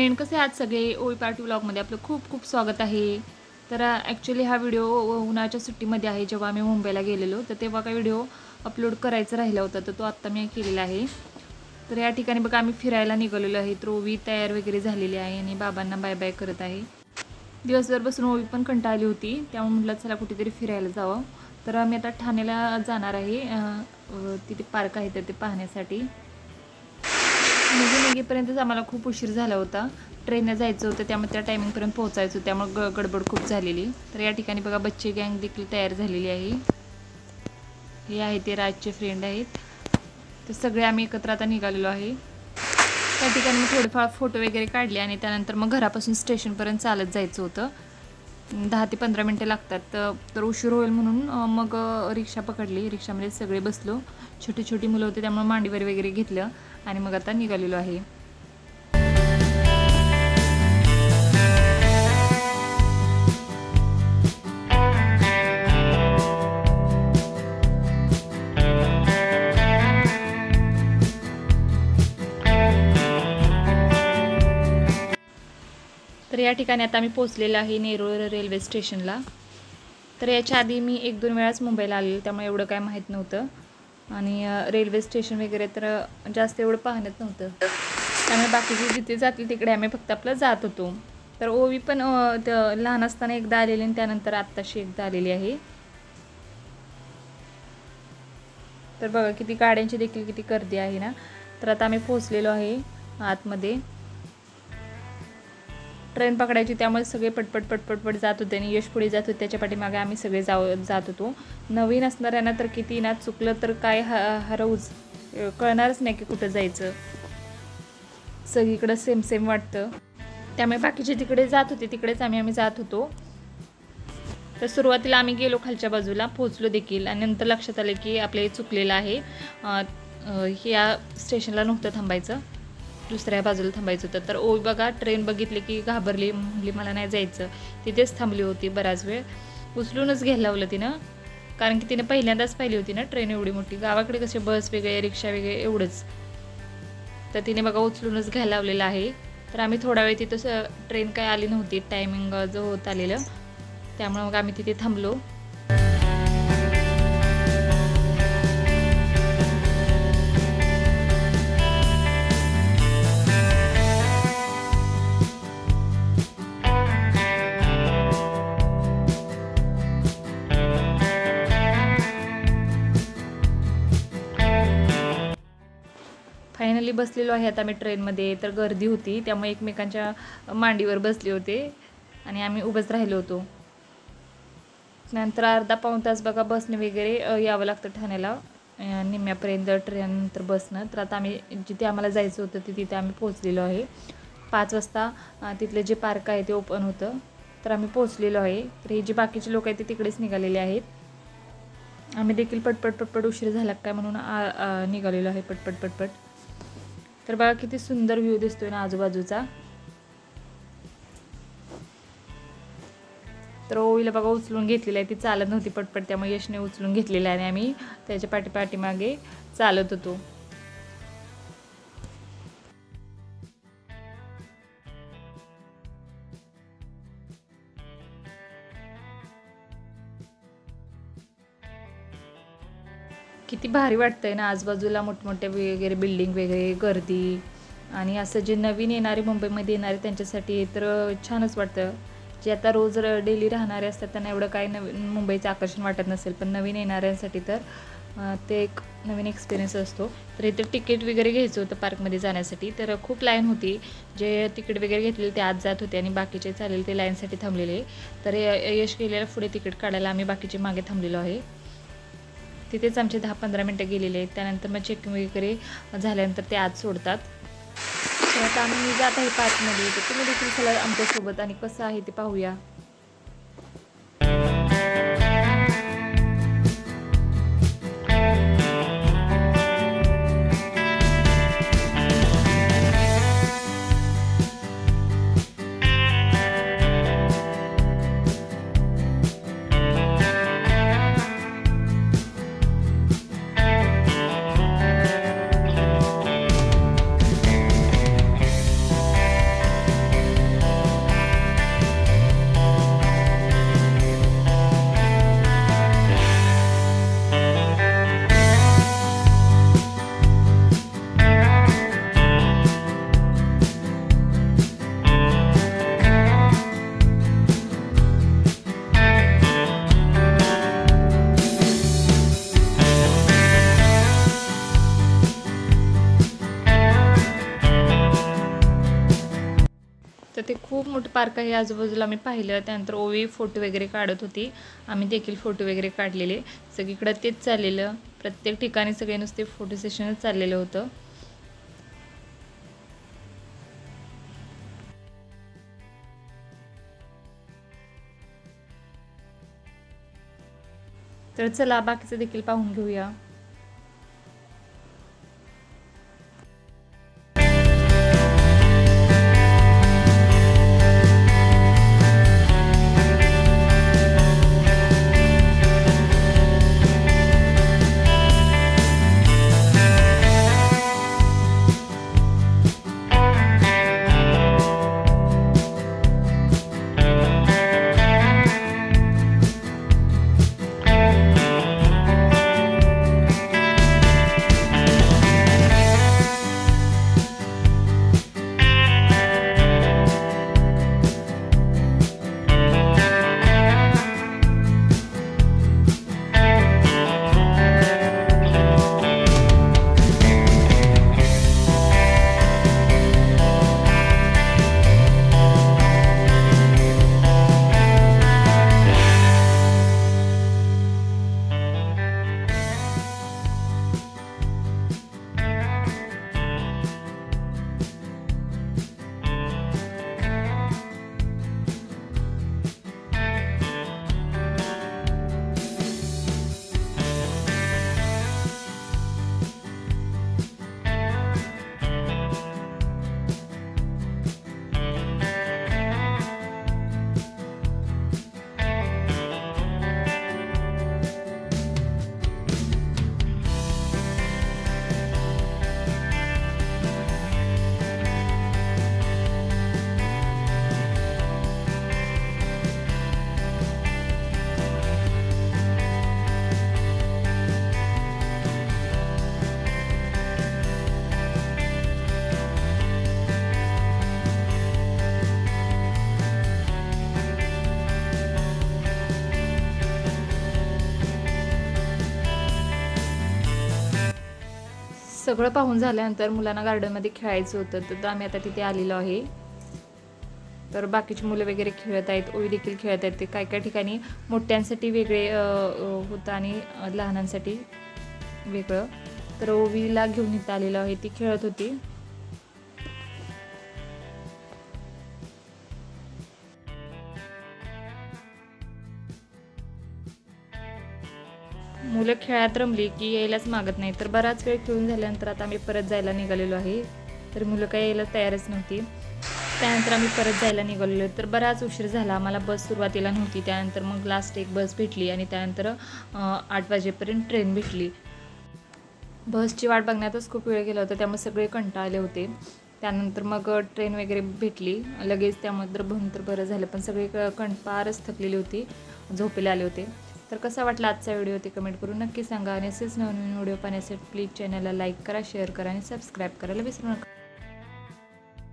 Friend, कसे आहात सगळे? ओवी पार्टी व्लॉगमध्ये आपलं खूप खूप स्वागत आहे. तर ॲक्च्युली हा व्हिडिओ उन्हाळ्याच्या सुट्टीमध्ये आहे, जेव्हा आम्ही मुंबईला गेलेलो. तर तेव्हा काही व्हिडिओ अपलोड करायचा राहिला होता, तर तो आत्ता मी केलेला आहे. तर या ठिकाणी बघा आम्ही फिरायला निघालेलो आहे. तर ओवी तयार वगैरे झालेली आहे आणि बाबांना बाय बाय करत आहे. दिवसभर बसून ओवी पण कंटाळली होती, त्यामुळे म्हटलं चला कुठेतरी फिरायला जावं. तर आम्ही आता ठाण्याला जाणार आहे. तिथे पार्क आहे तर ते पाहण्यासाठी. निघेपर्यंतच आम्हाला खूप उशीर झाला होता. ट्रेनने जायचं होतं, त्यामुळे त्या टायमिंगपर्यंत पोहोचायचं होतं, त्यामुळे गडबड खूप झालेली. तर या ठिकाणी बघा बच्चे गँग देखील तयार झालेली आहे. हे आहे ते राजचे फ्रेंड आहेत. ते सगळे आम्ही एकत्र आता निघालेलो आहे. त्या ठिकाणी मी थोडेफार फोटो वगैरे काढले आणि त्यानंतर मग घरापासून स्टेशनपर्यंत चालत जायचं होतं. 10 ते 15 मिनटं लागतात. तर उशीर होईल म्हणून मग रिक्षा पकडली. रिक्षामध्ये सगळे बसलो. छोटी छोटी मुलं होते, त्यामुळे मांडीवर वगैरे घेतलं आणि मग आता निघालेलो आहे. तर या ठिकाणी आता आम्ही पोचलेलो आहे नेरूळ रेल्वे स्टेशनला. तर याच्या आधी मी 1-2 वेळाच मुंबईला आलेलो, त्यामुळे एवढं काय माहीत नव्हतं. आणि रेल्वे स्टेशन वगैरे तर जास्त एवढं पाहण्यात नव्हतं, त्यामुळे बाकीचे जिथे जातील तिकडे आम्ही फक्त आपलं जात होतो. तर ओवी पण लहान असताना एकदा आलेली आणि त्यानंतर आत्ताशी एकदा आलेली आहे. तर बघा किती गाड्यांची देखील किती गर्दी आहे ना. तर आता आम्ही पोहोचलेलो आहे आतमध्ये. ट्रेन पकडायची, त्यामुळे सगळे पटपट पटपट जात होते आणि यश पुढे जात होते, त्याच्या पाठीमागे आम्ही सगळे जात होतो. नवीन असणाऱ्यांना तर किती ना चुकलं तर काय हरवूच कळणारच नाही की कुठं जायचं. सगळीकडं सेम सेम वाटतं, त्यामुळे बाकीचे तिकडे जात होते, तिकडेच आम्ही जात होतो. तर सुरुवातीला आम्ही गेलो खालच्या बाजूला, पोहोचलो देखील आणि नंतर लक्षात आलं की आपले चुकलेलं आहे. या स्टेशनला नव्हतं थांबायचं, दुसऱ्या बाजूला थांबायचं होतं. तर ओवी बघा ट्रेन बघितली की घाबरली, म्हणली मला नाही जायचं. तिथेच थांबली होती बराच वेळ. उचलूनच घ्यायला लावलं तिनं, कारण की तिने पहिल्यांदाच पाहिली होती ना ट्रेन एवढी मोठी. गावाकडे कसे बस वेगळे, रिक्षा वेगळे एवढंच. तर तिने बघा उचलूनच घ्यायला लावलेलं आहे. तर आम्ही थोडा वेळ तिथं ट्रेन काय आली नव्हती, टायमिंग जो होत आलेलं, त्यामुळे मग आम्ही तिथे थांबलो. फायनली बसलेलो आहे आता मी ट्रेनमध्ये. तर गर्दी होती, त्यामुळे एकमेकांच्या मांडीवर बसले होते आणि आम्ही उभंच राहिलो होतो. नंतर अर्धा पाऊण तास बघा बसने वगैरे यावं लागतं ठाण्याला, निम्म्यापर्यंत ट्रेननंतर बसनं. तर आता आम्ही जिथे आम्हाला जायचं होतं तिथे आम्ही पोहोचलेलो आहे. 5 वाजता तिथले जे पार्क आहे ते ओपन होतं, तर आम्ही पोहोचलेलो आहे. तर हे जे बाकीचे लोक आहेत ते तिकडेच निघालेले आहेत. आम्ही देखील पटपट उशीर झाला काय म्हणून निघालेलो आहे पटपट. तर बघा किती सुंदर व्ह्यू दिसतोय ना आजूबाजूचा. तर ओवीला बघा उचलून घेतलेलं आहे, ती चालत नव्हती पटपट, त्यामुळे यशने उचलून घेतलेलं आहे आणि आम्ही त्याच्या पाठीमागे चालत होतो. किती भारी वाटतंय ना, आजूबाजूला मोठमोठे वगैरे बिल्डिंग वगैरे, गर्दी. आणि असं जे नवीन येणारे, मुंबईमध्ये येणारे त्यांच्यासाठी तर छानच वाटतं. जे आता रोज डेली राहणारे असतात त्यांना एवढं काही नवीन मुंबईचं आकर्षण वाटत नसेल, पण नवीन येणाऱ्यांसाठी तर ते एक नवीन एक्सपिरियन्स असतो. तर इथे तिकीट वगैरे घ्यायचं होतं पार्कमध्ये जाण्यासाठी. तर खूप लाईन होती. जे तिकीट वगैरे घेतलेले ते आत जात होते आणि बाकीचे चालेल ते लाईनसाठी थांबलेले. तर यश गेलेलं पुढे तिकीट काढायला, आम्ही बाकीचे मागे थांबलेलो आहे. तिथेच आमचे 10-15 मिनटं गेलेले आहेत. त्यानंतर मग चेकिंग वगैरे झाल्यानंतर ते आत सोडतात. तर आता आम्ही जात आहे पार्कमध्ये. तर तुम्ही देखील चला आमच्यासोबत आणि कसं आहे ते पाहूया. खूप मोठं पार्क आहे आजूबाजूला आम्ही पाहिलं. त्यानंतर ओवी फोटो वगैरे काढत होती. आम्ही देखील फोटो वगैरे काढलेले. सगळीकडे तेच चाललेलं. प्रत्येक ठिकाणी सगळे नुसते फोटो सेशनच चाललेलं होतं. तर चला बाकीचं देखील पाहून घेऊया. सगळं पाहून झाल्यानंतर मुलांना गार्डनमध्ये खेळायचं होतं, तर आम्ही आता तिथे आलेलो आहे. तर बाकीची मुलं वगैरे खेळत आहेत, ओवी देखील खेळत आहेत. ते काय काय ठिकाणी मोठ्यांसाठी वेगळे होतं आणि लहानांसाठी वेगळं. तर ओवीला घेऊन इथं आलेलो आहे, ती खेळत होती. मुलं खेळात रमली की यायलाच मागत नाही. तर बराच वेळ खेळून झाल्यानंतर आता आम्ही परत जायला निघालेलो आहे. तर मुलं काही यायला तयारच नव्हती. त्यानंतर आम्ही परत जायला निघालेलो. तर बराच उशीर झाला. आम्हाला बस सुरुवातीला नव्हती. त्यानंतर मग लास्ट एक बस भेटली आणि त्यानंतर 8 वाजेपर्यंत ट्रेन भेटली. बसची वाट बघण्यातच खूप वेळ गेला होता, त्यामुळे सगळे कंटाळले होते. त्यानंतर मग ट्रेन वगैरे भेटली लगेच, त्यामुळे तर बरं झालं. पण सगळे फारच थकलेली होती, झोपेला आले होते. तर कसा वाटला आजचा व्हिडिओ ते कमेंट करून नक्की सांगा. आणि असेच नवीन व्हिडिओ पाहण्यासाठी प्लीज चॅनलला लाईक करा, शेअर करा आणि सबस्क्राईब करायला विसरू नका.